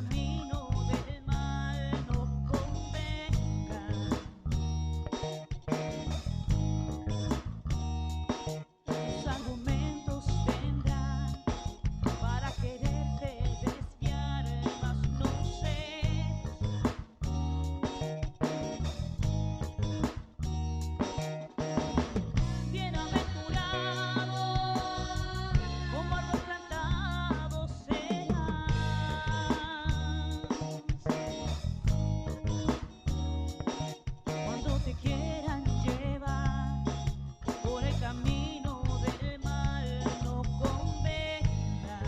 camino del mal no convenga. Tus argumentos tendrán para quererte desviar, mas no sé. Bienaventurado, como árbol plantado serás. Cuando te quieran llevar por el camino del mal no convenga.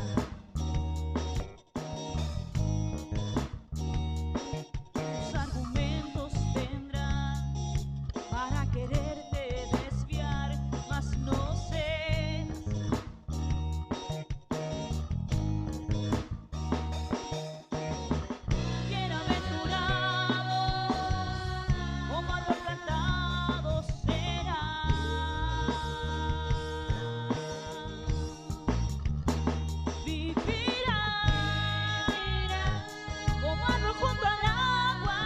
Tus argumentos tendrán para quererte desviar, mas no sé. Bienaventurado, como árbol plantado serás. Vivirás como árbol junto al agua,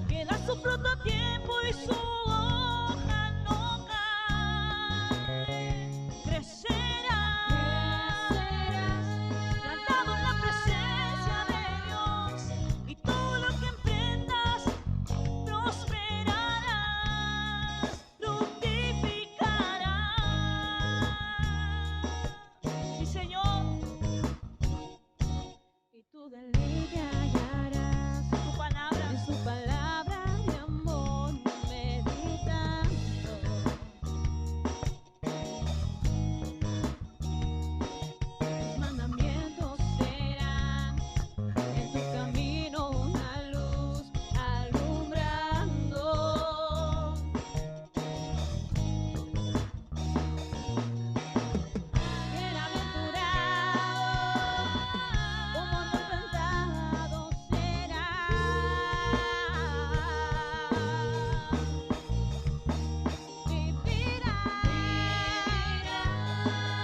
que da su fruto a tiempo y su hoja no cae. Crecerás, plantado en la presencia de Dios, y todo lo que emprendas prosperarás, fructificarás. Sí, Señor. Y tú deleite hallarás tu palabra, en su palabra de amor meditando. Tus mandamientos serán en tu camino una luz alumbrando. Bienaventurado, como árbol plantado serás. Vivirás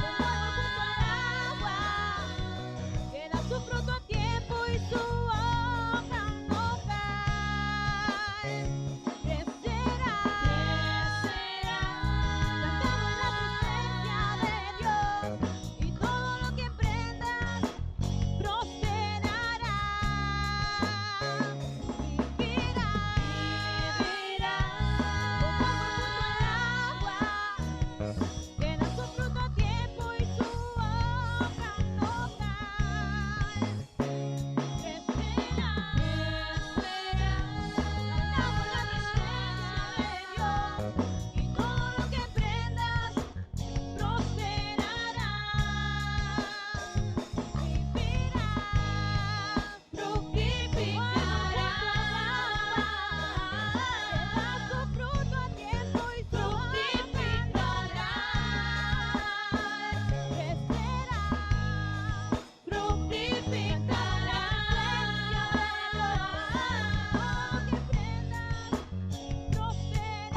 como árbol junto al agua, que da su fruto a tiempo y su hoja no cae. Crecerás, plantado en la presencia de Dios, y todo lo que emprendas prosperará. Vivirás como árbol junto al agua, que da su fruto a tiempo y su hoja no cae. Crecerás, plantado en la presencia de Dios, y todo lo que emprendas prosperará. Vivirás, fructificarás, que da su fruto a tiempo y su hoja no cae. Crecerás,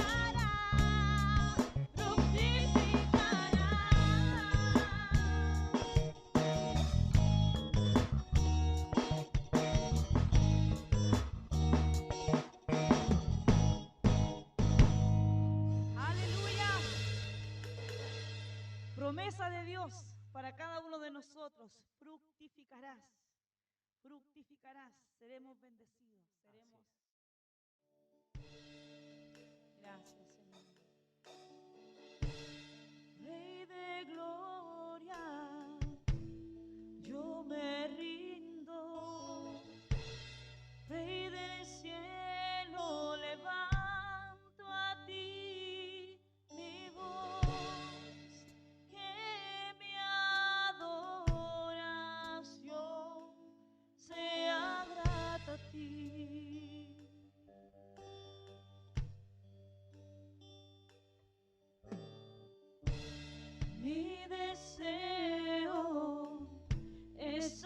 aleluya. Promesa de Dios para cada uno de nosotros: fructificarás, fructificarás, seremos bendecidos, seremos. Gracias, Señor. Rey de gloria, yo me rindo. Rey del cielo, levanto a ti mi voz, que mi adoración sea grata a ti. Mi deseo es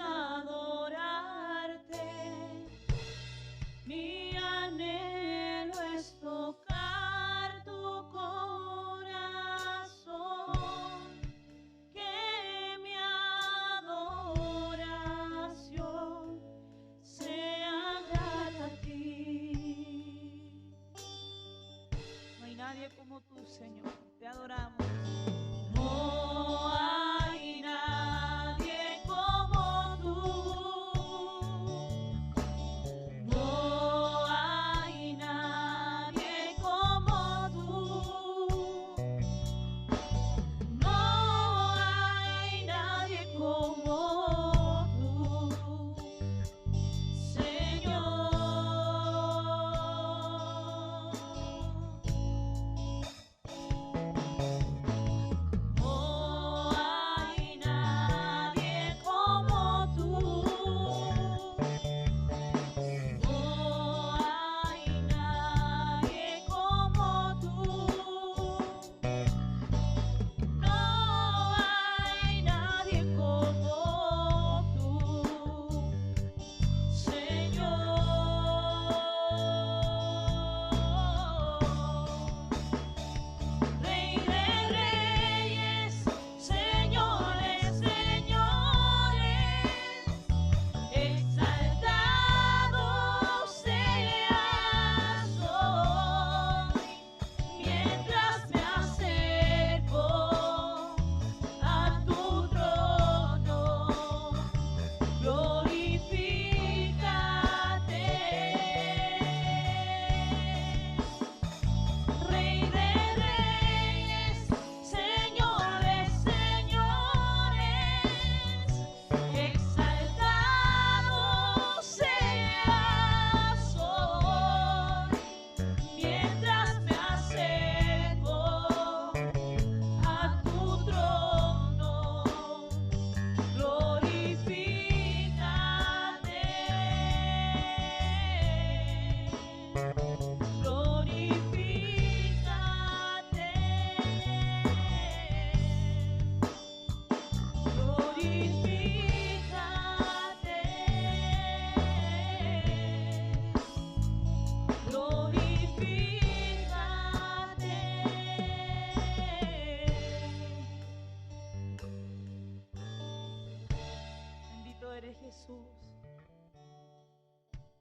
Jesús.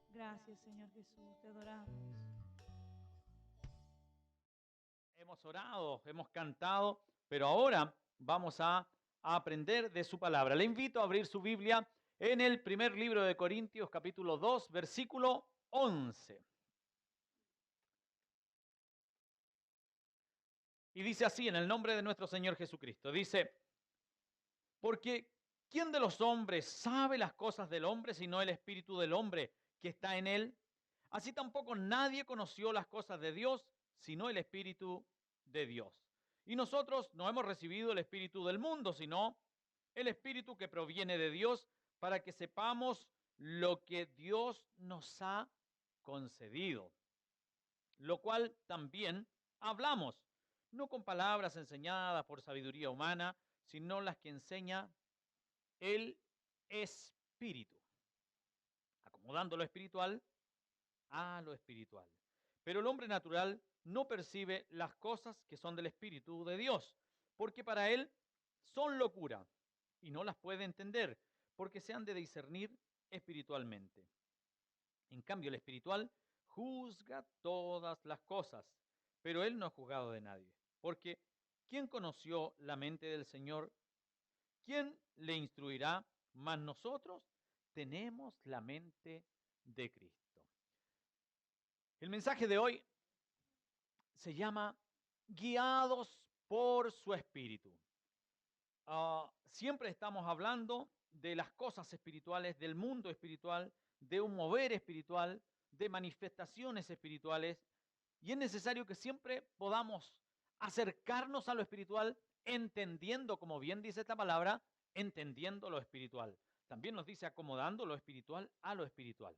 Gracias, Señor Jesús. Te adoramos. Hemos orado, hemos cantado, pero ahora vamos a aprender de su palabra. Le invito a abrir su Biblia en el primer libro de Corintios, capítulo 2, versículo 11. Y dice así, en el nombre de nuestro Señor Jesucristo, dice, porque ¿quién de los hombres sabe las cosas del hombre sino el espíritu del hombre que está en él? Así tampoco nadie conoció las cosas de Dios sino el espíritu de Dios. Y nosotros no hemos recibido el espíritu del mundo, sino el espíritu que proviene de Dios, para que sepamos lo que Dios nos ha concedido, lo cual también hablamos, no con palabras enseñadas por sabiduría humana, sino las que enseña el Espíritu, acomodando lo espiritual a lo espiritual. Pero el hombre natural no percibe las cosas que son del Espíritu de Dios, porque para él son locura y no las puede entender, porque se han de discernir espiritualmente. En cambio, el espiritual juzga todas las cosas, pero él no es juzgado de nadie, porque ¿quién conoció la mente del Señor? ¿Quién le instruirá? Mas nosotros tenemos la mente de Cristo. El mensaje de hoy se llama Guiados por su Espíritu. Siempre estamos hablando de las cosas espirituales, del mundo espiritual, de un mover espiritual, de manifestaciones espirituales, y es necesario que siempre podamos acercarnos a lo espiritual entendiendo, como bien dice esta palabra, entendiendo lo espiritual. También nos dice acomodando lo espiritual a lo espiritual.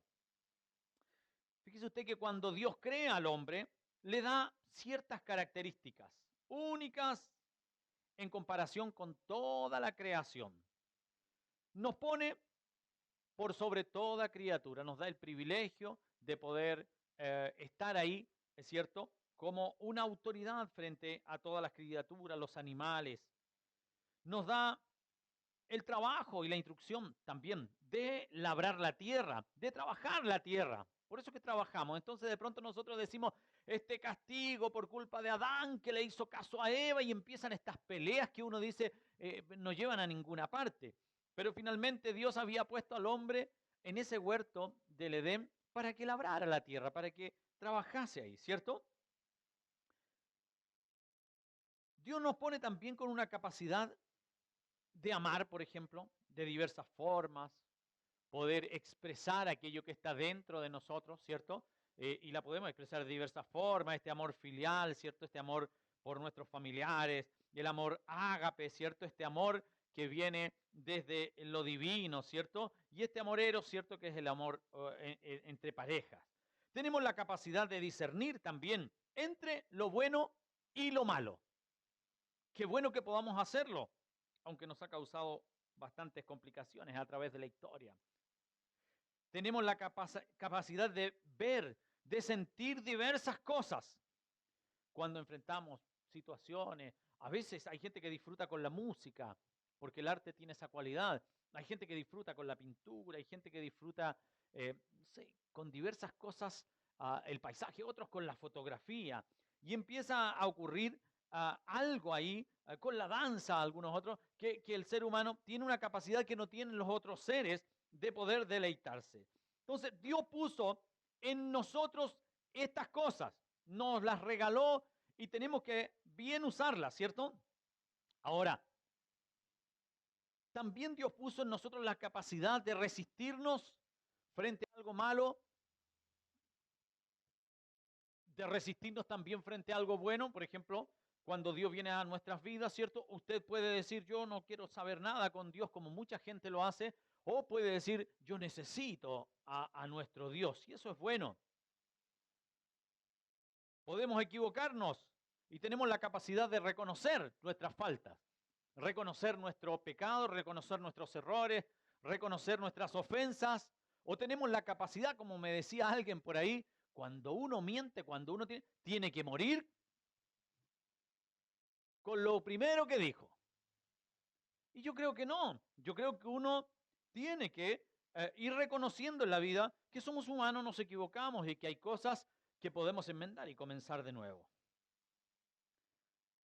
Fíjese usted que cuando Dios crea al hombre, le da ciertas características únicas en comparación con toda la creación. Nos pone por sobre toda criatura, nos da el privilegio de poder estar ahí, ¿es cierto?, como una autoridad frente a todas las criaturas, los animales. Nos da el trabajo y la instrucción también de labrar la tierra, de trabajar la tierra. Por eso que trabajamos. Entonces de pronto nosotros decimos, este castigo por culpa de Adán que le hizo caso a Eva, y empiezan estas peleas que uno dice no llevan a ninguna parte. Pero finalmente Dios había puesto al hombre en ese huerto del Edén para que labrara la tierra, para que trabajase ahí, ¿cierto? Dios nos pone también con una capacidad de amar, por ejemplo, de diversas formas, poder expresar aquello que está dentro de nosotros, ¿cierto? Y la podemos expresar de diversas formas, este amor filial, ¿cierto? Este amor por nuestros familiares, el amor ágape, ¿cierto? Este amor que viene desde lo divino, ¿cierto? Y este amor eros, ¿cierto? Que es el amor entre parejas. Tenemos la capacidad de discernir también entre lo bueno y lo malo. Qué bueno que podamos hacerlo, aunque nos ha causado bastantes complicaciones a través de la historia. Tenemos la capacidad de ver, de sentir diversas cosas cuando enfrentamos situaciones. A veces hay gente que disfruta con la música, porque el arte tiene esa cualidad. Hay gente que disfruta con la pintura, hay gente que disfruta no sé, con diversas cosas, el paisaje, otros con la fotografía. Y empieza a ocurrir algo ahí, con la danza, algunos otros, que el ser humano tiene una capacidad que no tienen los otros seres de poder deleitarse. Entonces, Dios puso en nosotros estas cosas, nos las regaló y tenemos que bien usarlas, ¿cierto? Ahora, también Dios puso en nosotros la capacidad de resistirnos frente a algo malo, de resistirnos también frente a algo bueno. Por ejemplo, cuando Dios viene a nuestras vidas, ¿cierto? Usted puede decir, yo no quiero saber nada con Dios, como mucha gente lo hace, o puede decir, yo necesito a nuestro Dios, y eso es bueno. Podemos equivocarnos y tenemos la capacidad de reconocer nuestras faltas, reconocer nuestro pecado, reconocer nuestros errores, reconocer nuestras ofensas, o tenemos la capacidad, como me decía alguien por ahí, cuando uno miente, cuando uno tiene que morir con lo primero que dijo. Y yo creo que no, yo creo que uno tiene que ir reconociendo en la vida que somos humanos, nos equivocamos y que hay cosas que podemos enmendar y comenzar de nuevo.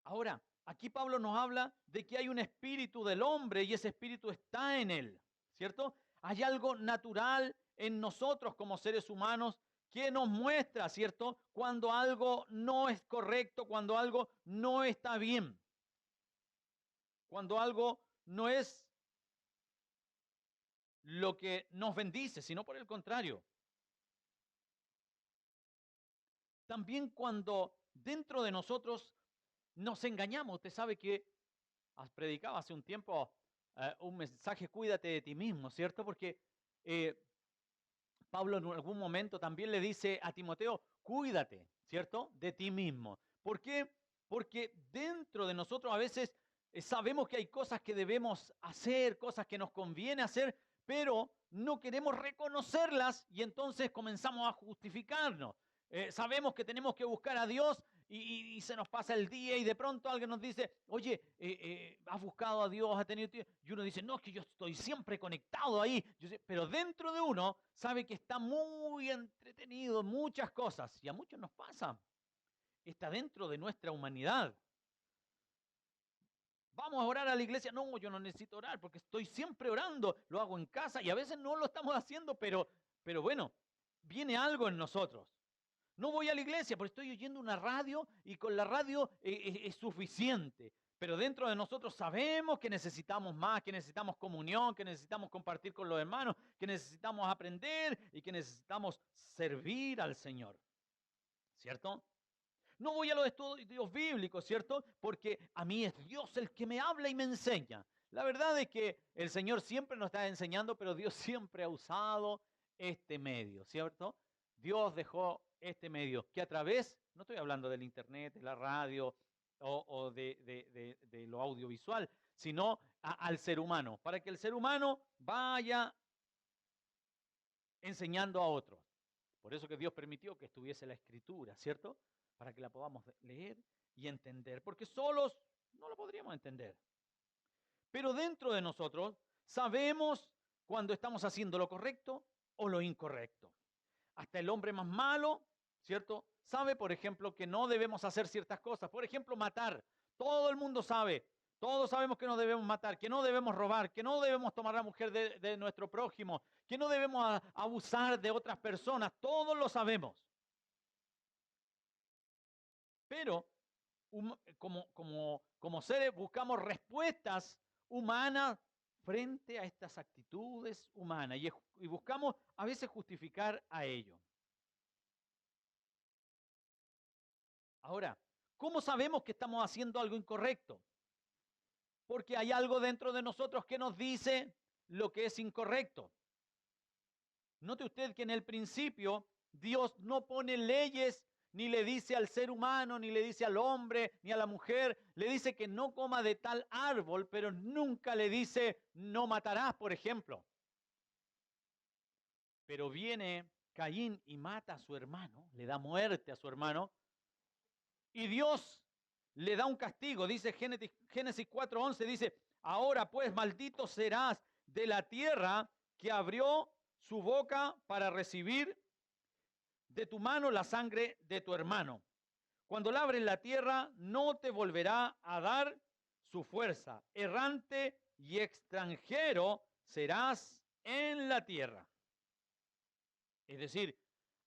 Ahora, aquí Pablo nos habla de que hay un espíritu del hombre y ese espíritu está en él, ¿cierto? Hay algo natural en nosotros como seres humanos que nos muestra, ¿cierto? Cuando algo no es correcto, cuando algo no está bien, cuando algo no es lo que nos bendice, sino por el contrario. También cuando dentro de nosotros nos engañamos. Usted sabe que has predicado hace un tiempo un mensaje, cuídate de ti mismo, ¿cierto? Porque eh, Pablo en algún momento también le dice a Timoteo, cuídate, ¿cierto? De ti mismo. ¿Por qué? Porque dentro de nosotros a veces sabemos que hay cosas que debemos hacer, cosas que nos conviene hacer, pero no queremos reconocerlas y entonces comenzamos a justificarnos. Sabemos que tenemos que buscar a Dios y se nos pasa el día y de pronto alguien nos dice, oye, ¿has buscado a Dios? ¿Has tenido tiempo? Y uno dice, no, es que yo estoy siempre conectado ahí. Pero dentro de uno sabe que está muy entretenido en muchas cosas y a muchos nos pasa. Está dentro de nuestra humanidad. Vamos a orar a la iglesia. No, yo no necesito orar porque estoy siempre orando. Lo hago en casa y a veces no lo estamos haciendo, pero bueno, viene algo en nosotros. No voy a la iglesia porque estoy oyendo una radio y con la radio es suficiente. Pero dentro de nosotros sabemos que necesitamos más, que necesitamos comunión, que necesitamos compartir con los hermanos, que necesitamos aprender y que necesitamos servir al Señor. ¿Cierto? No voy a los estudios bíblicos, ¿cierto? Porque a mí es Dios el que me habla y me enseña. La verdad es que el Señor siempre nos está enseñando, pero Dios siempre ha usado este medio, ¿cierto? Dios dejó este medio que a través, no estoy hablando del internet, de la radio o de lo audiovisual, sino al ser humano, para que el ser humano vaya enseñando a otros. Por eso que Dios permitió que estuviese la escritura, ¿cierto? Para que la podamos leer y entender, porque solos no lo podríamos entender. Pero dentro de nosotros sabemos cuando estamos haciendo lo correcto o lo incorrecto. Hasta el hombre más malo, ¿cierto? Sabe, por ejemplo, que no debemos hacer ciertas cosas. Por ejemplo, matar. Todo el mundo sabe. Todos sabemos que no debemos matar, que no debemos robar, que no debemos tomar a la mujer de nuestro prójimo, que no debemos abusar de otras personas. Todos lo sabemos. Pero como seres buscamos respuestas humanas frente a estas actitudes humanas y buscamos a veces justificar a ello. Ahora, ¿cómo sabemos que estamos haciendo algo incorrecto? Porque hay algo dentro de nosotros que nos dice lo que es incorrecto. Note usted que en el principio Dios no pone leyes, ni le dice al ser humano, ni le dice al hombre, ni a la mujer, le dice que no coma de tal árbol, pero nunca le dice no matarás, por ejemplo. Pero viene Caín y mata a su hermano, le da muerte a su hermano, y Dios le da un castigo. Dice Génesis 4:11, dice, ahora pues maldito serás de la tierra que abrió su boca para recibir de tu mano la sangre de tu hermano. Cuando labres la tierra, no te volverá a dar su fuerza. Errante y extranjero serás en la tierra. Es decir,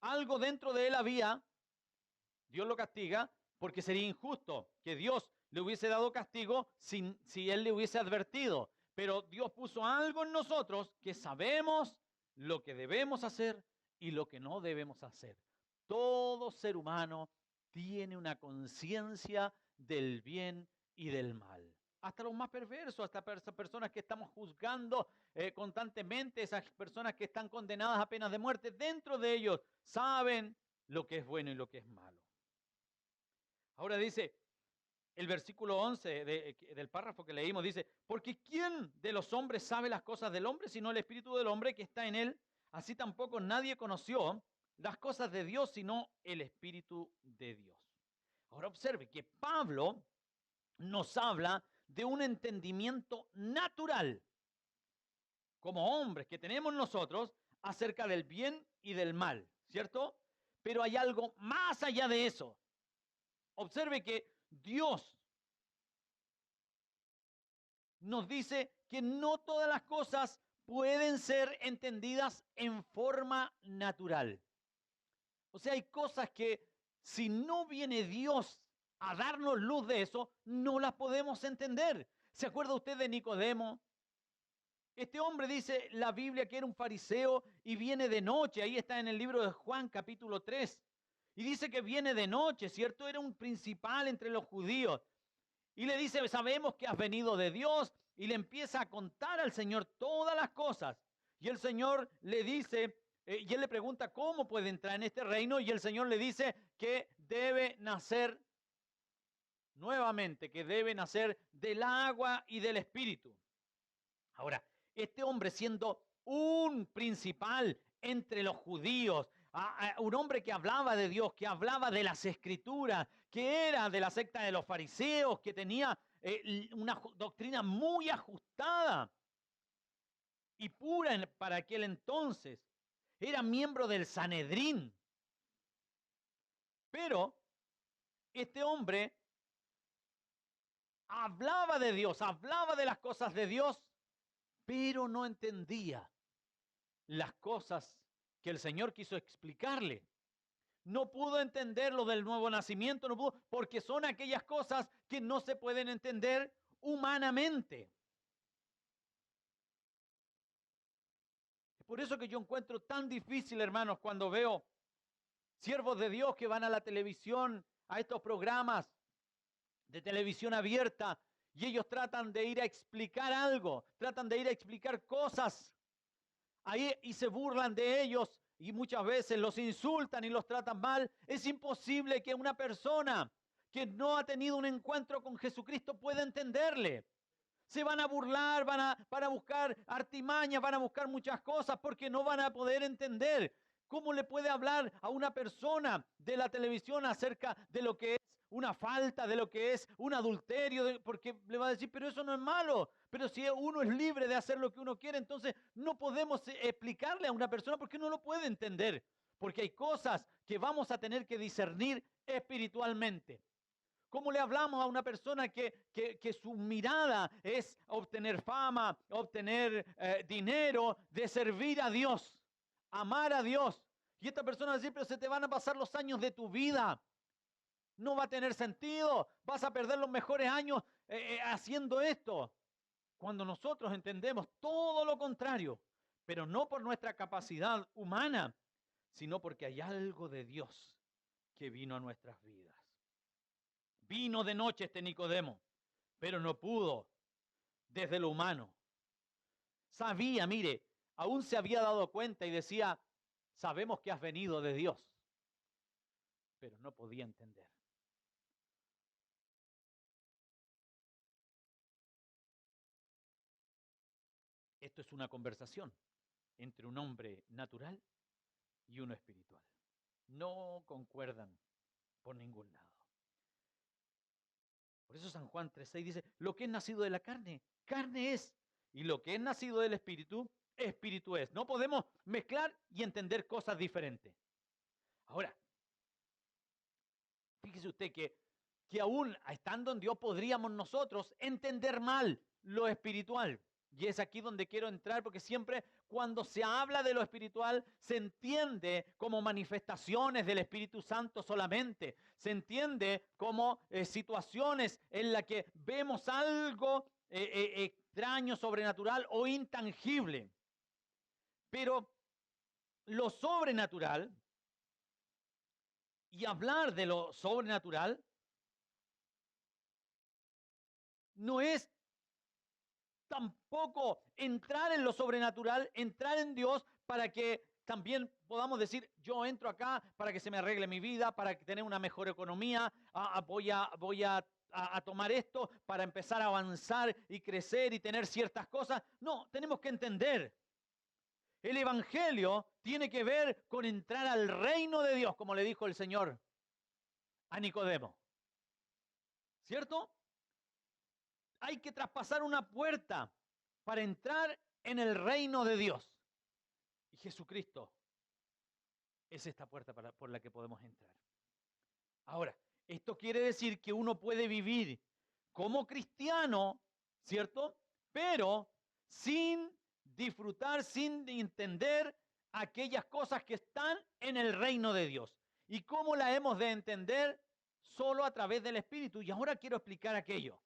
algo dentro de él había, Dios lo castiga, porque sería injusto que Dios le hubiese dado castigo si él le hubiese advertido. Pero Dios puso algo en nosotros que sabemos lo que debemos hacer y lo que no debemos hacer. Todo ser humano tiene una conciencia del bien y del mal. Hasta los más perversos, hasta personas que estamos juzgando constantemente, esas personas que están condenadas a penas de muerte, dentro de ellos saben lo que es bueno y lo que es malo. Ahora dice, el versículo 11 del párrafo que leímos dice, porque ¿quién de los hombres sabe las cosas del hombre sino el espíritu del hombre que está en él? Así tampoco nadie conoció las cosas de Dios sino el espíritu de Dios. Ahora observe que Pablo nos habla de un entendimiento natural. como hombres que tenemos nosotros acerca del bien y del mal, ¿cierto? Pero hay algo más allá de eso. Observe que Dios nos dice que no todas las cosas pueden ser entendidas en forma natural. O sea, hay cosas que si no viene Dios a darnos luz de eso, no las podemos entender. ¿Se acuerda usted de Nicodemo? Este hombre dice la Biblia que era un fariseo y viene de noche. Ahí está en el libro de Juan, capítulo 3. Y dice que viene de noche, ¿cierto? Era un principal entre los judíos. Y le dice, sabemos que has venido de Dios. Y le empieza a contar al Señor todas las cosas. Y el Señor le dice, y él le pregunta cómo puede entrar en este reino. Y el Señor le dice que debe nacer nuevamente, que debe nacer del agua y del espíritu. Ahora, este hombre siendo un principal entre los judíos, un hombre que hablaba de Dios, que hablaba de las escrituras, que era de la secta de los fariseos, que tenía una doctrina muy ajustada y pura para aquel entonces, era miembro del Sanedrín. Pero este hombre hablaba de Dios, hablaba de las cosas de Dios, pero no entendía las cosas que el Señor quiso explicarle. No pudo entender lo del nuevo nacimiento, no pudo, porque son aquellas cosas que no se pueden entender humanamente. Es por eso que yo encuentro tan difícil, hermanos, cuando veo siervos de Dios que van a la televisión, a estos programas de televisión abierta, y ellos tratan de ir a explicar algo, tratan de ir a explicar cosas ahí y se burlan de ellos y muchas veces los insultan y los tratan mal. Es imposible que una persona que no ha tenido un encuentro con Jesucristo pueda entenderle. Se van a burlar, van a buscar artimañas, van a buscar muchas cosas porque no van a poder entender. ¿Cómo le puede hablar a una persona de la televisión acerca de lo que es una falta, de lo que es un adulterio? Porque le va a decir, pero eso no es malo. Pero si uno es libre de hacer lo que uno quiere, entonces no podemos explicarle a una persona porque no lo puede entender. Porque hay cosas que vamos a tener que discernir espiritualmente. ¿Cómo le hablamos a una persona que su mirada es obtener fama, obtener dinero, de servir a Dios, amar a Dios? Y esta persona va a decir, pero se te van a pasar los años de tu vida. No va a tener sentido. Vas a perder los mejores años haciendo esto. Cuando nosotros entendemos todo lo contrario, pero no por nuestra capacidad humana, sino porque hay algo de Dios que vino a nuestras vidas. Vino de noche este Nicodemo, pero no pudo desde lo humano. Sabía, mire, aún se había dado cuenta y decía, sabemos que has venido de Dios, pero no podía entender. Esto es una conversación entre un hombre natural y uno espiritual. No concuerdan por ningún lado. Por eso San Juan 3:6 dice, lo que es nacido de la carne, carne es. Y lo que es nacido del espíritu, espíritu es. No podemos mezclar y entender cosas diferentes. Ahora, fíjese usted que aún estando en Dios podríamos nosotros entender mal lo espiritual. Y es aquí donde quiero entrar, porque siempre cuando se habla de lo espiritual se entiende como manifestaciones del Espíritu Santo solamente. Se entiende como situaciones en las que vemos algo extraño, sobrenatural o intangible. Pero lo sobrenatural y hablar de lo sobrenatural no es tampoco entrar en lo sobrenatural, entrar en Dios para que también podamos decir, yo entro acá para que se me arregle mi vida, para tener una mejor economía, voy a tomar esto para empezar a avanzar y crecer y tener ciertas cosas. No, tenemos que entender. El Evangelio tiene que ver con entrar al reino de Dios, como le dijo el Señor a Nicodemo. ¿Cierto? Hay que traspasar una puerta para entrar en el reino de Dios. Y Jesucristo es esta puerta por la que podemos entrar. Ahora, esto quiere decir que uno puede vivir como cristiano, ¿cierto? Pero sin disfrutar, sin entender aquellas cosas que están en el reino de Dios. ¿Y cómo la hemos de entender? Solo a través del Espíritu. Y ahora quiero explicar aquello.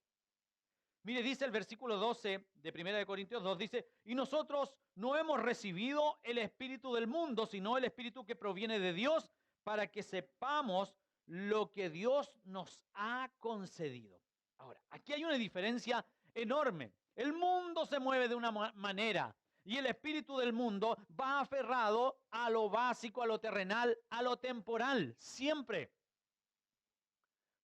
Mire, dice el versículo 12 de 1 de Corintios 2, dice, y nosotros no hemos recibido el espíritu del mundo, sino el espíritu que proviene de Dios, para que sepamos lo que Dios nos ha concedido. Ahora, aquí hay una diferencia enorme. El mundo se mueve de una manera y el espíritu del mundo va aferrado a lo básico, a lo terrenal, a lo temporal, siempre.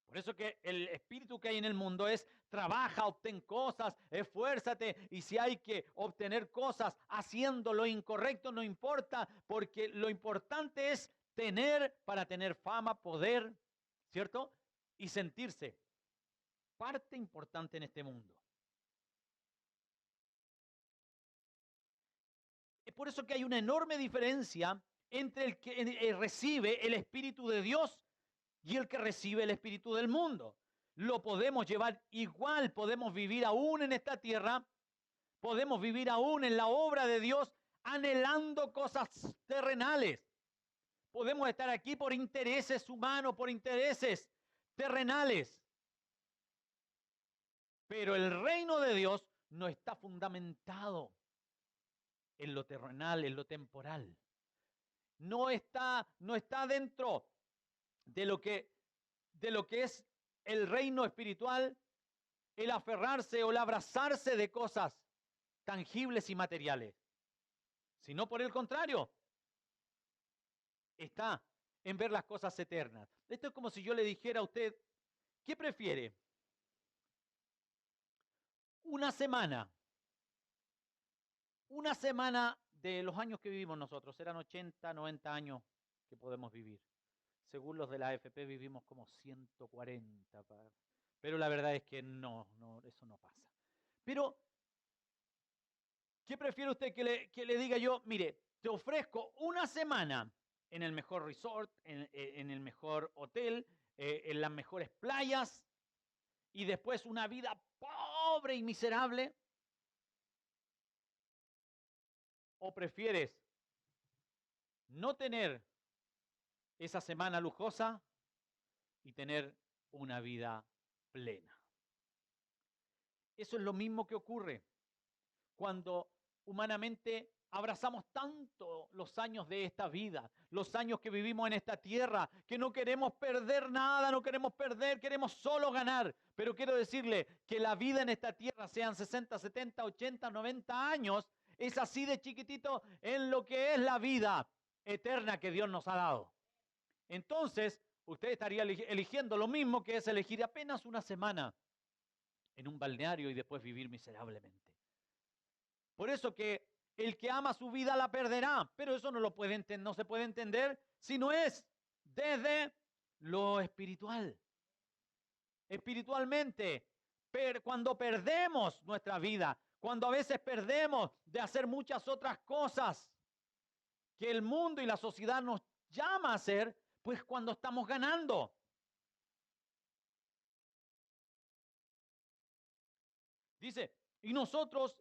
Por eso que el espíritu que hay en el mundo es trabaja, obtén cosas, esfuérzate, y si hay que obtener cosas haciendo lo incorrecto no importa, porque lo importante es tener, para tener fama, poder, ¿cierto? Y sentirse parte importante en este mundo. Es por eso que hay una enorme diferencia entre el que recibe el Espíritu de Dios y el que recibe el espíritu del mundo. Lo podemos llevar igual, podemos vivir aún en esta tierra, podemos vivir aún en la obra de Dios, anhelando cosas terrenales. Podemos estar aquí por intereses humanos, por intereses terrenales. Pero el reino de Dios no está fundamentado en lo terrenal, en lo temporal. No está dentro de lo que es el reino espiritual, el aferrarse o el abrazarse de cosas tangibles y materiales, sino por el contrario, está en ver las cosas eternas. Esto es como si yo le dijera a usted, ¿qué prefiere? Una semana de los años que vivimos nosotros, serán 80, 90 años que podemos vivir. Según los de la AFP vivimos como 140, pero la verdad es que no, eso no pasa. Pero, ¿qué prefiere usted que le diga yo? Mire, te ofrezco una semana en el mejor resort, en el mejor hotel, en las mejores playas, y después una vida pobre y miserable. ¿O prefieres no tener esa semana lujosa y tener una vida plena? Eso es lo mismo que ocurre cuando humanamente abrazamos tanto los años de esta vida, los años que vivimos en esta tierra, que no queremos perder nada, no queremos perder, queremos solo ganar. Pero quiero decirle que la vida en esta tierra, sean 60, 70, 80, 90 años, es así de chiquitito en lo que es la vida eterna que Dios nos ha dado. Entonces, usted estaría eligiendo lo mismo que es elegir apenas una semana en un balneario y después vivir miserablemente. Por eso que el que ama su vida la perderá, pero eso no se puede entender si no es desde lo espiritual. Espiritualmente, cuando perdemos nuestra vida, cuando a veces perdemos de hacer muchas otras cosas que el mundo y la sociedad nos llama a hacer, pues cuando estamos ganando. Dice, y nosotros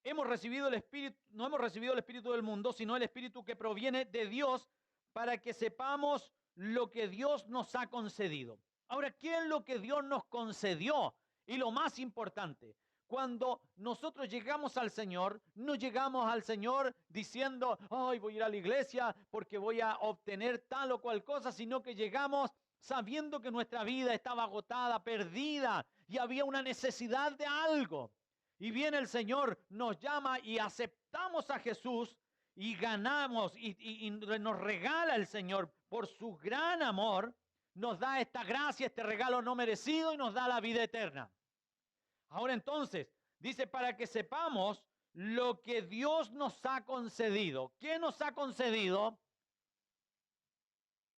hemos recibido el Espíritu, no hemos recibido el Espíritu del mundo, sino el Espíritu que proviene de Dios, para que sepamos lo que Dios nos ha concedido. Ahora, ¿qué es lo que Dios nos concedió? Y lo más importante, cuando nosotros llegamos al Señor, no llegamos al Señor diciendo, ay, voy a ir a la iglesia porque voy a obtener tal o cual cosa, sino que llegamos sabiendo que nuestra vida estaba agotada, perdida, y había una necesidad de algo. Y viene el Señor, nos llama y aceptamos a Jesús y ganamos y nos regala el Señor por su gran amor, nos da esta gracia, este regalo no merecido y nos da la vida eterna. Ahora entonces, dice, para que sepamos lo que Dios nos ha concedido. ¿Qué nos ha concedido?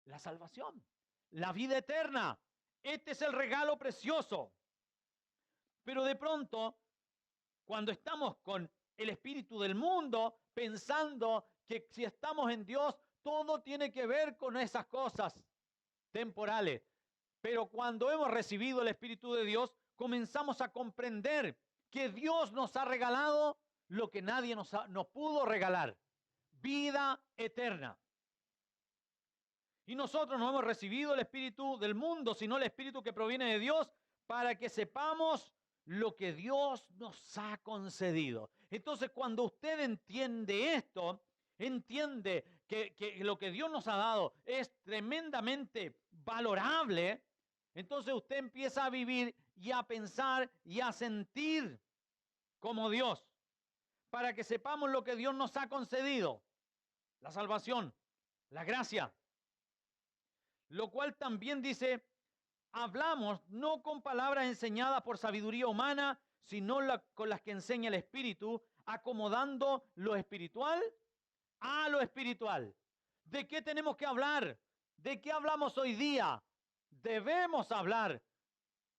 La salvación, la vida eterna. Este es el regalo precioso. Pero de pronto, cuando estamos con el espíritu del mundo, pensando que si estamos en Dios, todo tiene que ver con esas cosas temporales. Pero cuando hemos recibido el Espíritu de Dios, comenzamos a comprender que Dios nos ha regalado lo que nadie nos pudo regalar: vida eterna. Y nosotros no hemos recibido el espíritu del mundo, sino el espíritu que proviene de Dios, para que sepamos lo que Dios nos ha concedido. Entonces, cuando usted entiende esto, entiende que lo que Dios nos ha dado es tremendamente valorable, entonces usted empieza a vivir y a pensar y a sentir como Dios, para que sepamos lo que Dios nos ha concedido: la salvación, la gracia. Lo cual también dice: hablamos no con palabras enseñadas por sabiduría humana, sino con las que enseña el Espíritu, acomodando lo espiritual a lo espiritual. ¿De qué tenemos que hablar? ¿De qué hablamos hoy día? Debemos hablar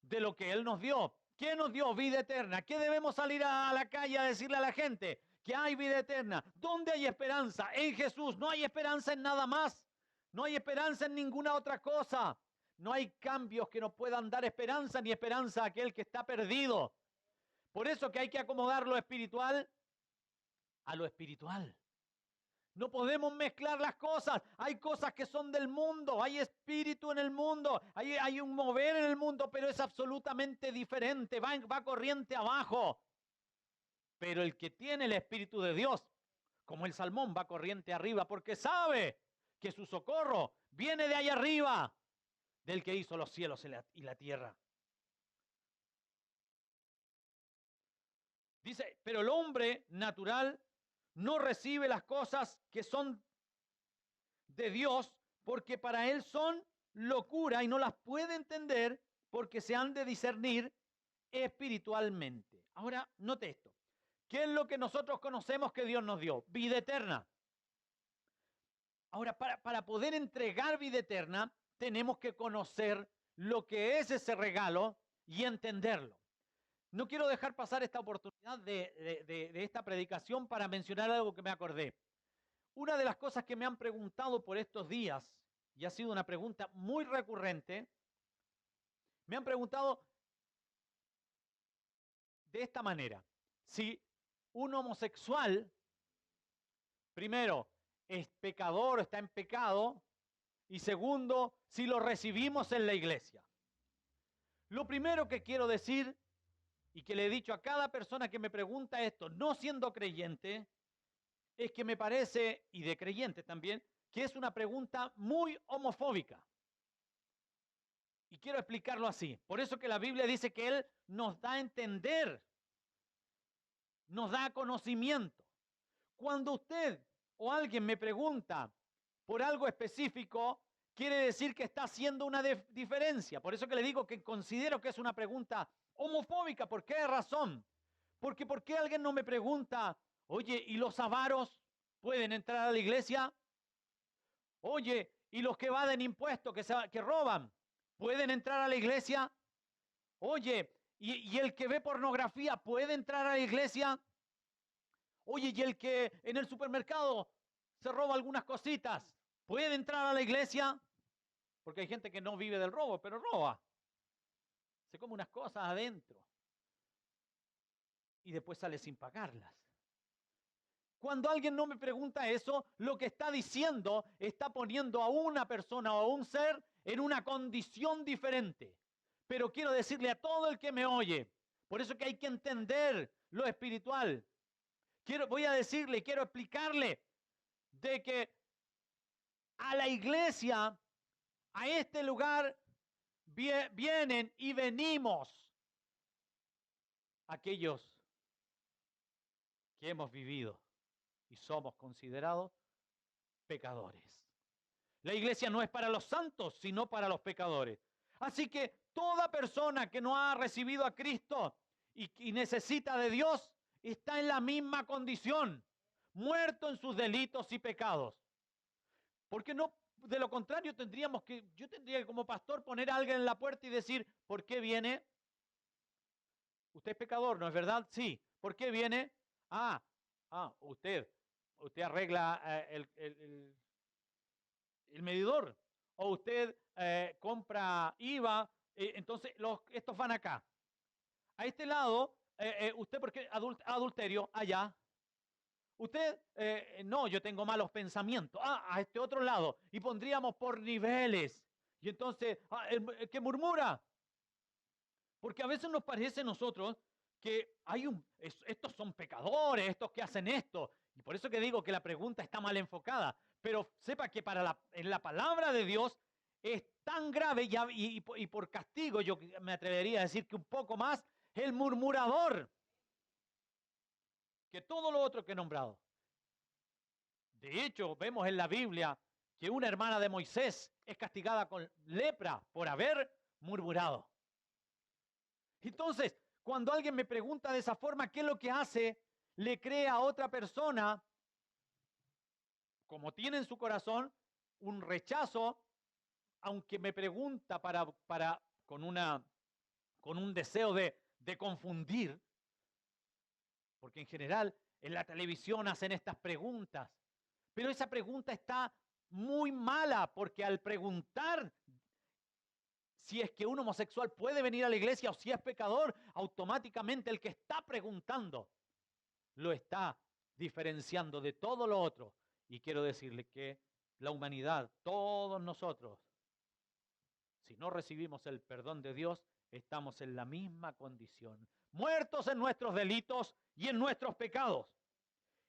de lo que Él nos dio. ¿Qué nos dio? Vida eterna. ¿Qué debemos salir a la calle a decirle a la gente? Que hay vida eterna. ¿Dónde hay esperanza? En Jesús. No hay esperanza en nada más. No hay esperanza en ninguna otra cosa. No hay cambios que nos puedan dar esperanza, ni esperanza a aquel que está perdido. Por eso que hay que acomodar lo espiritual a lo espiritual. No podemos mezclar las cosas. Hay cosas que son del mundo, hay espíritu en el mundo, hay un mover en el mundo, pero es absolutamente diferente, va corriente abajo. Pero el que tiene el Espíritu de Dios, como el salmón, va corriente arriba, porque sabe que su socorro viene de allá arriba, del que hizo los cielos y la tierra. Dice: pero el hombre natural no recibe las cosas que son de Dios, porque para él son locura y no las puede entender, porque se han de discernir espiritualmente. Ahora, note esto. ¿Qué es lo que nosotros conocemos que Dios nos dio? Vida eterna. Ahora, para poder entregar vida eterna, tenemos que conocer lo que es ese regalo y entenderlo. No quiero dejar pasar esta oportunidad de esta predicación para mencionar algo que me acordé. Una de las cosas que me han preguntado por estos días, y ha sido una pregunta muy recurrente, me han preguntado de esta manera: si un homosexual, primero, es pecador, está en pecado, y segundo, si lo recibimos en la iglesia. Lo primero que quiero decir, y que le he dicho a cada persona que me pregunta esto, no siendo creyente, es que me parece, y de creyente también, que es una pregunta muy homofóbica. Y quiero explicarlo así. Por eso que la Biblia dice que Él nos da a entender, nos da conocimiento. Cuando usted o alguien me pregunta por algo específico, quiere decir que está haciendo una diferencia. Por eso que le digo que considero que es una pregunta homofóbica. ¿Por qué razón? Porque ¿por qué alguien no me pregunta: oye, ¿y los avaros pueden entrar a la iglesia? Oye, ¿y los que evaden impuestos, que roban, pueden entrar a la iglesia? Oye, ¿y el que ve pornografía puede entrar a la iglesia? Oye, ¿y el que en el supermercado se roba algunas cositas puede entrar a la iglesia? Porque hay gente que no vive del robo, pero roba. Se come unas cosas adentro y después sale sin pagarlas. Cuando alguien no me pregunta eso, lo que está diciendo, está poniendo a una persona o a un ser en una condición diferente. Pero quiero decirle a todo el que me oye, por eso que hay que entender lo espiritual. Voy a decirle, quiero explicarle de que a la iglesia, a este lugar, vienen y venimos aquellos que hemos vivido y somos considerados pecadores. La iglesia no es para los santos, sino para los pecadores. Así que toda persona que no ha recibido a Cristo y necesita de Dios, está en la misma condición, muerto en sus delitos y pecados. Porque no, de lo contrario, yo tendría que como pastor poner a alguien en la puerta y decir: ¿por qué viene? Usted es pecador, ¿no es verdad? Sí. ¿Por qué viene? Ah, usted arregla el medidor, o usted compra IVA, entonces estos van acá. A este lado, usted porque adulterio, allá. Usted, no, yo tengo malos pensamientos. Ah, a este otro lado. Y pondríamos por niveles. Y entonces, el que murmura. Porque a veces nos parece a nosotros que estos son pecadores, estos que hacen esto. Y por eso que digo que la pregunta está mal enfocada. Pero sepa que en la palabra de Dios es tan grave y por castigo, yo me atrevería a decir que un poco más, el murmurador que todo lo otro que he nombrado. De hecho, vemos en la Biblia que una hermana de Moisés es castigada con lepra por haber murmurado. Entonces, cuando alguien me pregunta de esa forma, ¿qué es lo que hace? Le cree a otra persona, como tiene en su corazón, un rechazo, aunque me pregunta con un deseo de confundir, porque en general en la televisión hacen estas preguntas, pero esa pregunta está muy mala, porque al preguntar si es que un homosexual puede venir a la iglesia o si es pecador, automáticamente el que está preguntando lo está diferenciando de todo lo otro. Y quiero decirle que la humanidad, todos nosotros, si no recibimos el perdón de Dios, estamos en la misma condición, muertos en nuestros delitos y en nuestros pecados.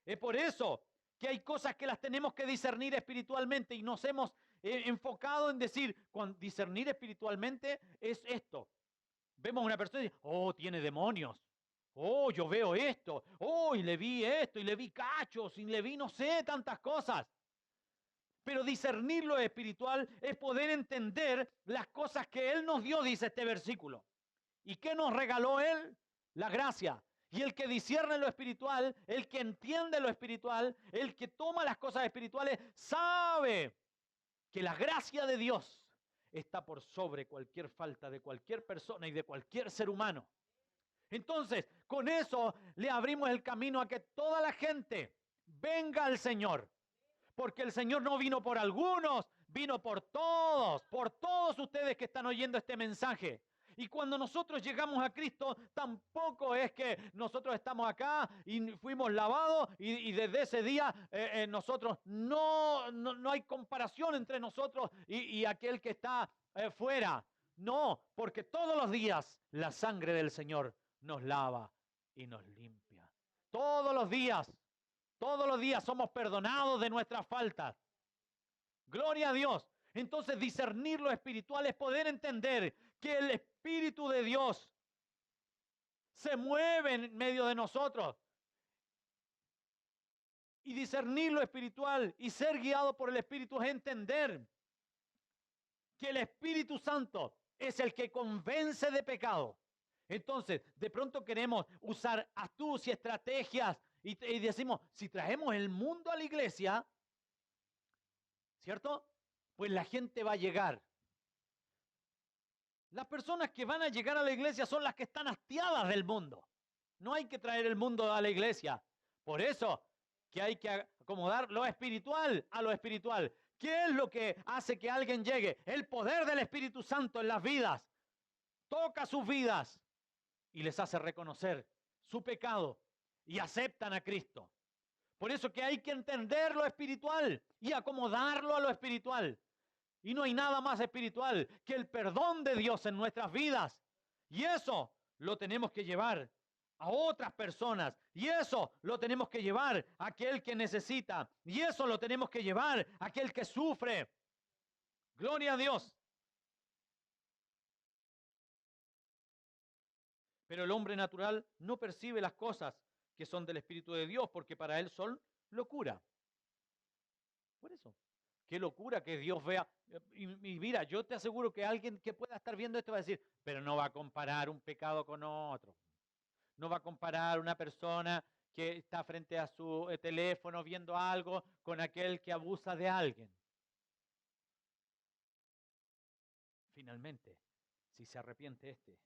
Es por eso que hay cosas que las tenemos que discernir espiritualmente y nos hemos enfocado en decir, discernir espiritualmente es esto. Vemos a una persona y dice, oh, tiene demonios. Oh, yo veo esto. Oh, y le vi esto, y le vi cachos, y le vi no sé, tantas cosas. Pero discernir lo espiritual es poder entender las cosas que Él nos dio, dice este versículo. ¿Y qué nos regaló Él? La gracia. Y el que discierne lo espiritual, el que entiende lo espiritual, el que toma las cosas espirituales, sabe que la gracia de Dios está por sobre cualquier falta de cualquier persona y de cualquier ser humano. Entonces, con eso le abrimos el camino a que toda la gente venga al Señor. Porque el Señor no vino por algunos, vino por todos ustedes que están oyendo este mensaje. Y cuando nosotros llegamos a Cristo, tampoco es que nosotros estamos acá y fuimos lavados y desde ese día nosotros no hay comparación entre nosotros y aquel que está fuera. No, porque todos los días la sangre del Señor nos lava y nos limpia. Todos los días somos perdonados de nuestras faltas. Gloria a Dios. Entonces discernir lo espiritual es poder entender que el Espíritu de Dios se mueve en medio de nosotros. Y discernir lo espiritual y ser guiado por el Espíritu es entender que el Espíritu Santo es el que convence de pecado. Entonces, de pronto queremos usar astucia, estrategias y decimos, si traemos el mundo a la iglesia, ¿cierto? Pues la gente va a llegar. Las personas que van a llegar a la iglesia son las que están hastiadas del mundo. No hay que traer el mundo a la iglesia. Por eso que hay que acomodar lo espiritual a lo espiritual. ¿Qué es lo que hace que alguien llegue? El poder del Espíritu Santo en las vidas. Toca sus vidas y les hace reconocer su pecado y aceptan a Cristo. Por eso que hay que entender lo espiritual y acomodarlo a lo espiritual. Y no hay nada más espiritual que el perdón de Dios en nuestras vidas. Y eso lo tenemos que llevar a otras personas. Y eso lo tenemos que llevar a aquel que necesita. Y eso lo tenemos que llevar a aquel que sufre. Gloria a Dios. Pero el hombre natural no percibe las cosas que son del Espíritu de Dios, porque para él son locura. Por eso. Qué locura que Dios vea. Y mira, yo te aseguro que alguien que pueda estar viendo esto va a decir, pero no va a comparar un pecado con otro. No va a comparar una persona que está frente a su teléfono viendo algo con aquel que abusa de alguien. Finalmente, si se arrepiente este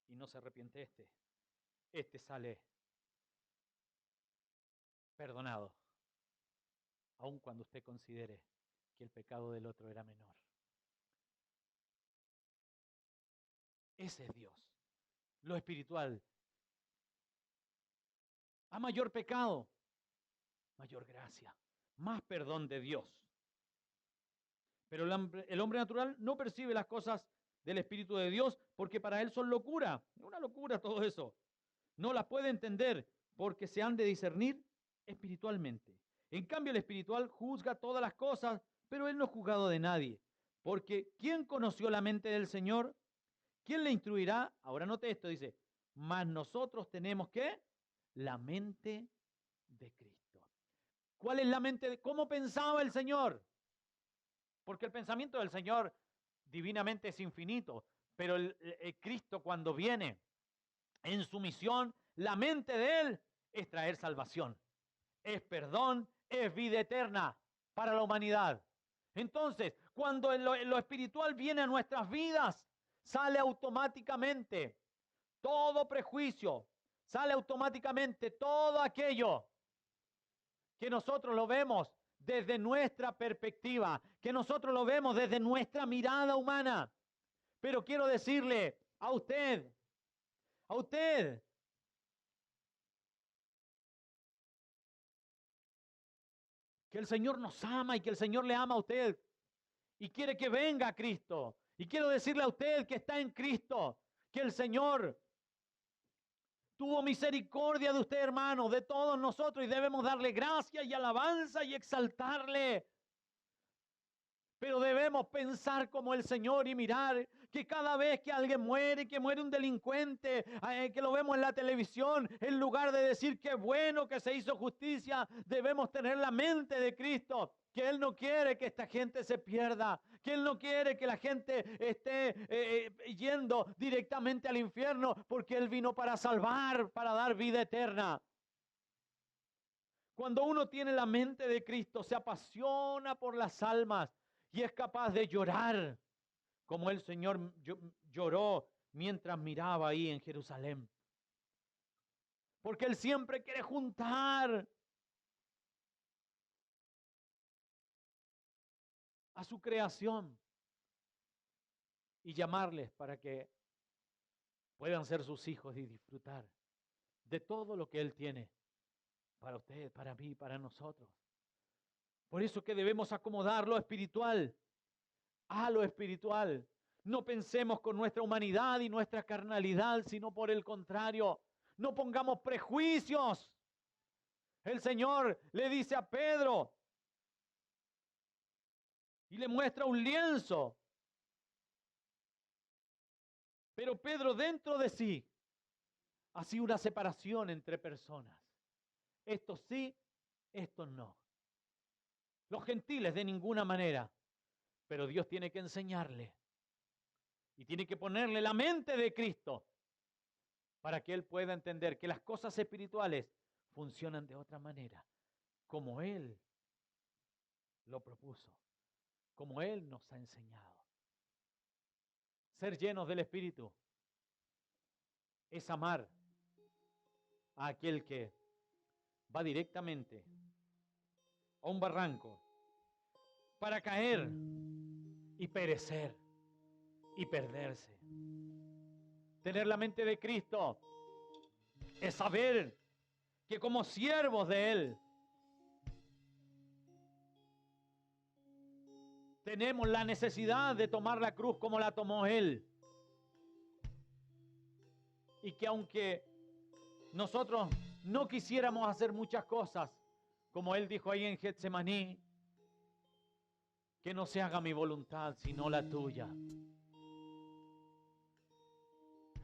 y no se arrepiente este sale perdonado, aun cuando usted considere que el pecado del otro era menor. Ese es Dios. Lo espiritual. A mayor pecado, mayor gracia, más perdón de Dios. Pero el hombre natural no percibe las cosas del Espíritu de Dios porque para él son locura. Es una locura todo eso. No las puede entender porque se han de discernir espiritualmente. En cambio, el espiritual juzga todas las cosas, pero él no es juzgado de nadie. Porque ¿quién conoció la mente del Señor? ¿Quién le instruirá? Ahora note esto, dice, mas nosotros tenemos ¿qué? La mente de Cristo. ¿Cuál es la mente de cómo pensaba el Señor? Porque el pensamiento del Señor divinamente es infinito, pero el Cristo cuando viene en su misión, la mente de Él es traer salvación, es perdón, es vida eterna para la humanidad. Entonces, cuando en lo espiritual viene a nuestras vidas, sale automáticamente todo prejuicio, sale automáticamente todo aquello que nosotros lo vemos desde nuestra perspectiva, que nosotros lo vemos desde nuestra mirada humana. Pero quiero decirle a usted, que el Señor nos ama y que el Señor le ama a usted y quiere que venga a Cristo. Y quiero decirle a usted que está en Cristo, que el Señor tuvo misericordia de usted, hermano, de todos nosotros, y debemos darle gracia y alabanza y exaltarle. Pero debemos pensar como el Señor y mirar que cada vez que alguien muere, que muere un delincuente, que lo vemos en la televisión, en lugar de decir qué bueno que se hizo justicia, debemos tener la mente de Cristo, que Él no quiere que esta gente se pierda, que Él no quiere que la gente esté yendo directamente al infierno, porque Él vino para salvar, para dar vida eterna. Cuando uno tiene la mente de Cristo, se apasiona por las almas y es capaz de llorar como el Señor lloró mientras miraba ahí en Jerusalén. Porque Él siempre quiere juntar a su creación y llamarles para que puedan ser sus hijos y disfrutar de todo lo que Él tiene para usted, para mí, para nosotros. Por eso que debemos acomodar lo espiritual a lo espiritual. No pensemos con nuestra humanidad y nuestra carnalidad, sino por el contrario, no pongamos prejuicios. El Señor le dice a Pedro y le muestra un lienzo. Pero Pedro dentro de sí hacía una separación entre personas. Estos sí, estos no. Los gentiles de ninguna manera. Pero Dios tiene que enseñarle y tiene que ponerle la mente de Cristo para que Él pueda entender que las cosas espirituales funcionan de otra manera, como Él lo propuso, como Él nos ha enseñado. Ser llenos del Espíritu es amar a aquel que va directamente a un barranco para caer y perecer y perderse. Tener la mente de Cristo es saber que como siervos de Él tenemos la necesidad de tomar la cruz como la tomó Él. Y que aunque nosotros no quisiéramos hacer muchas cosas, como Él dijo ahí en Getsemaní, que no se haga mi voluntad, sino la tuya.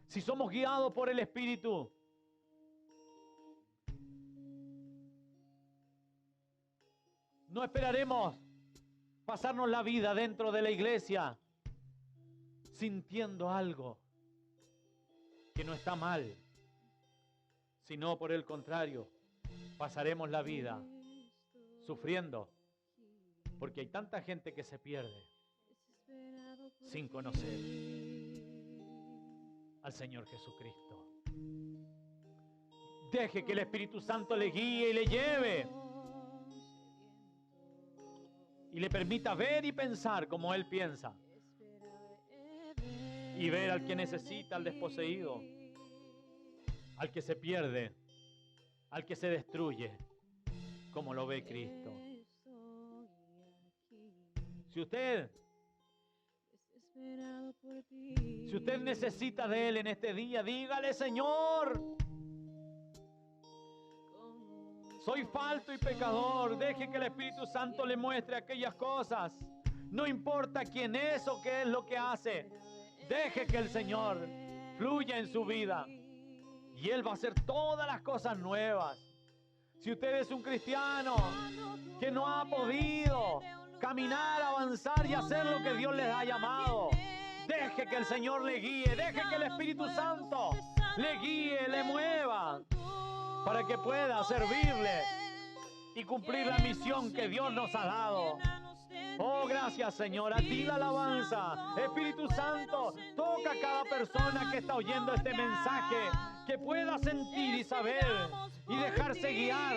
Si somos guiados por el Espíritu, no esperaremos pasarnos la vida dentro de la iglesia sintiendo algo que no está mal, sino por el contrario, pasaremos la vida sufriendo porque hay tanta gente que se pierde sin conocer al Señor Jesucristo. Deje que el Espíritu Santo le guíe y le lleve y le permita ver y pensar como Él piensa. Y ver al que necesita, al desposeído, al que se pierde, al que se destruye, como lo ve Cristo. Si usted necesita de Él en este día, dígale: Señor, soy falto y pecador. Deje que el Espíritu Santo le muestre aquellas cosas. No importa quién es o qué es lo que hace. Deje que el Señor fluya en su vida y Él va a hacer todas las cosas nuevas. Si usted es un cristiano que no ha podido caminar, avanzar y hacer lo que Dios les ha llamado, deje que el Señor le guíe, deje que el Espíritu Santo le guíe, le mueva, para que pueda servirle y cumplir la misión que Dios nos ha dado. Oh, gracias, Señor. A ti la alabanza. Espíritu Santo, toca a cada persona que está oyendo este mensaje, que pueda sentir y saber y dejarse guiar,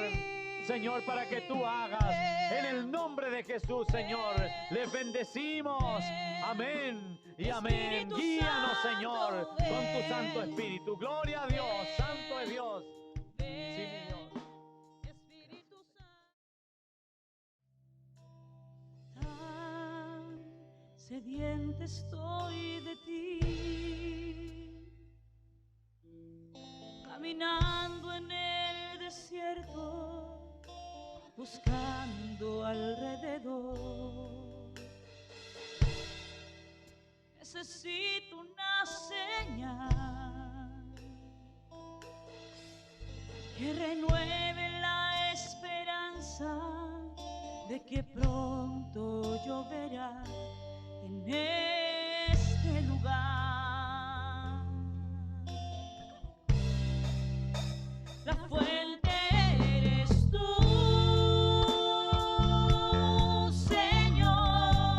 Señor, para que tú hagas. En el nombre de Jesús, Señor, les bendecimos. Amén y amén. Guíanos, Señor, con tu Santo Espíritu. Gloria a Dios. Santo es Dios. Sí, mi Dios. Sediente estoy de ti, caminando en el desierto, buscando alrededor. Necesito una señal que renueve la esperanza de que pronto lloverá en este lugar. La fuente eres tú, Señor,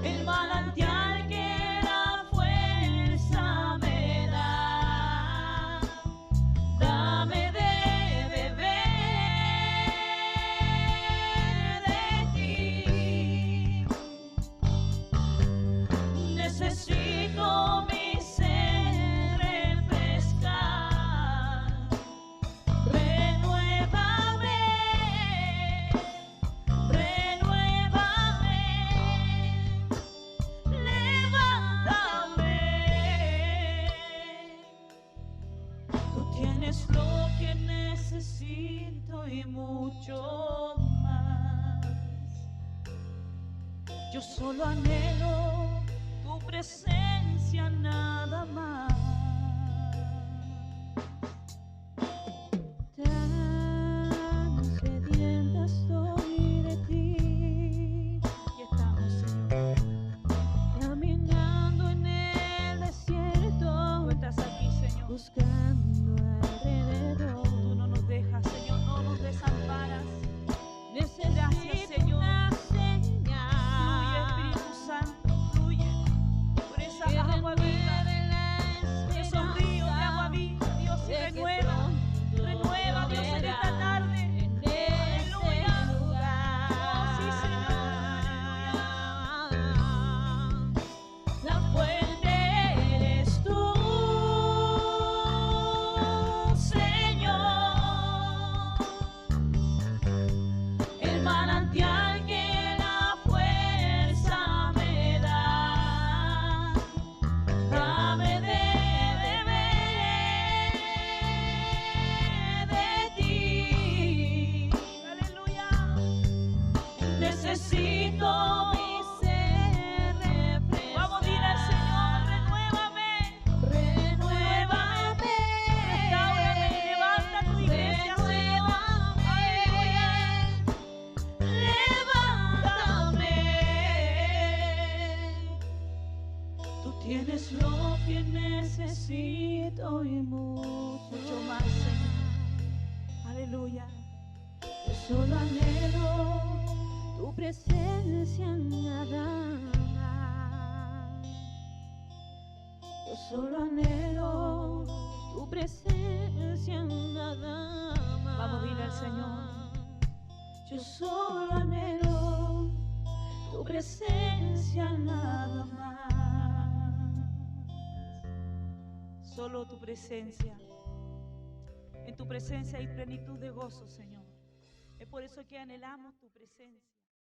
el manantial que la fuerza me da. Dame de necesito mi ser refrescar. Renuévame, renuévame, levántame. Tú tienes lo que necesito y mucho más. Yo solo anhelo tu presencia, nada más. Tan sedienta estoy de ti. Y estamos, Señor, caminando en el desierto. Tú estás aquí, Señor, buscando alrededor. Tú no nos dejas, Señor, no nos desamparas. Gracias, Señor. Agua viva, esos ríos de agua viva, Dios, y renueva, renueva, Dios, en esta tarde. Aleluya. Oh, sí, Señor. La fuente eres tú, Señor, el manantial que la fuerza me da. Dame de beber de ti. Aleluya. Necesito mi ser refrescar. Vamos a decirle al Señor: renuévame, renuévame, restáurame, levanta tu iglesia, Señor. Aleluya. Levántame. Tú tienes lo que necesito y mucho más, Señor. Aleluya. Yo solo anhelo tu presencia, nada más. Yo solo anhelo tu presencia nada más. Vamos, dile al Señor. Yo solo anhelo tu presencia nada más. Solo tu presencia. En tu presencia hay plenitud de gozo, Señor. Es por eso que anhelamos tu presencia.